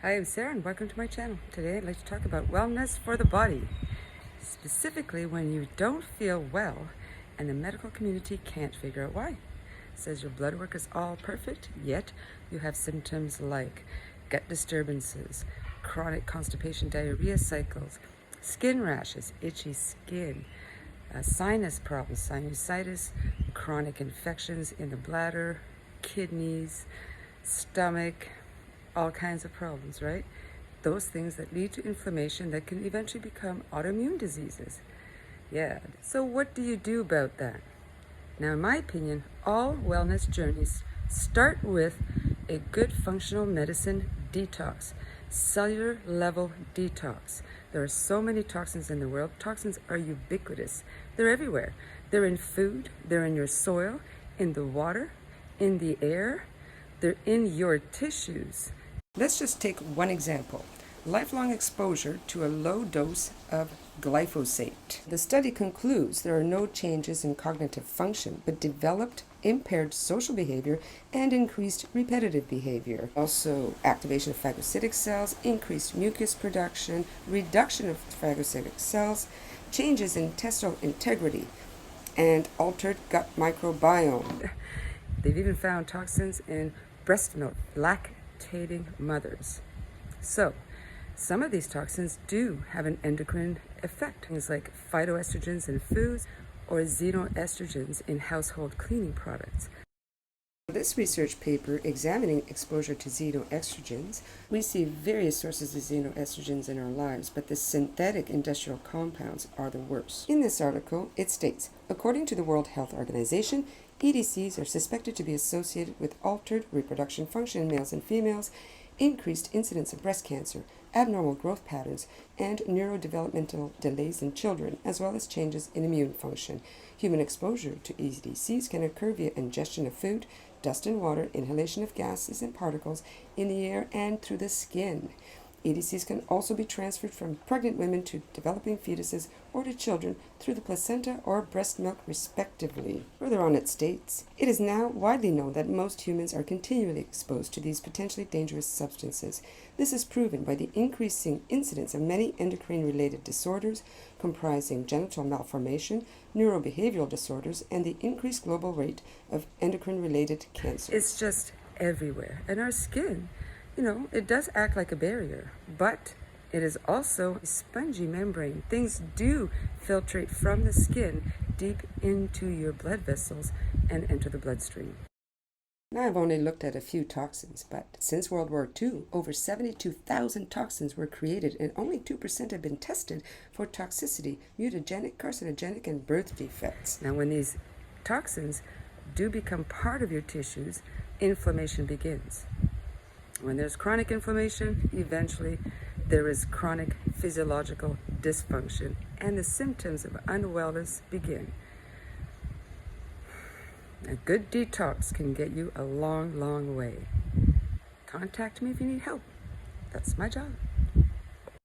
Hi, I'm Sarah and welcome to my channel. Today I'd like to talk about wellness for the body, specifically when you don't feel well and the medical community can't figure out why. It says your blood work is all perfect, yet you have symptoms like gut disturbances, chronic constipation, diarrhea cycles, skin rashes, itchy skin, sinus problems, sinusitis, chronic infections in the bladder, kidneys, stomach, all kinds of problems, right? Those things that lead to inflammation that can eventually become autoimmune diseases. Yeah, so what do you do about that? Now, in my opinion, all wellness journeys start with a good functional medicine detox, cellular level detox. There are so many toxins in the world. Toxins are ubiquitous. They're everywhere. They're in food, they're in your soil, in the water, in the air, they're in your tissues. Let's just take one example. Lifelong exposure to a low dose of glyphosate. The study concludes there are no changes in cognitive function, but developed impaired social behavior and increased repetitive behavior. Also, activation of phagocytic cells, increased mucus production, reduction of phagocytic cells, changes in intestinal integrity, and altered gut microbiome. They've even found toxins in breast milk, lactating mothers. So, some of these toxins do have an endocrine effect, things like phytoestrogens in foods or xenoestrogens in household cleaning products. This research paper examining exposure to xenoestrogens, we see various sources of xenoestrogens in our lives, but the synthetic industrial compounds are the worst. In this article, it states, according to the World Health Organization, EDCs are suspected to be associated with altered reproduction function in males and females, increased incidence of breast cancer, abnormal growth patterns, and neurodevelopmental delays in children, as well as changes in immune function. Human exposure to EDCs can occur via ingestion of food, dust and water, inhalation of gases and particles in the air, and through the skin. EDCs can also be transferred from pregnant women to developing fetuses or to children through the placenta or breast milk, respectively. Further on, it states, it is now widely known that most humans are continually exposed to these potentially dangerous substances. This is proven by the increasing incidence of many endocrine-related disorders comprising genital malformation, neurobehavioral disorders, and the increased global rate of endocrine-related cancer. It's just everywhere. And our skin, it does act like a barrier, but it is also a spongy membrane. Things do filtrate from the skin deep into your blood vessels and enter the bloodstream. Now, I've only looked at a few toxins, but since World War II, over 72,000 toxins were created and only 2% have been tested for toxicity, mutagenic, carcinogenic, and birth defects. Now, when these toxins do become part of your tissues, inflammation begins. When there's chronic inflammation, eventually there is chronic physiological dysfunction, and the symptoms of unwellness begin. A good detox can get you a long, long way. Contact me if you need help. That's my job.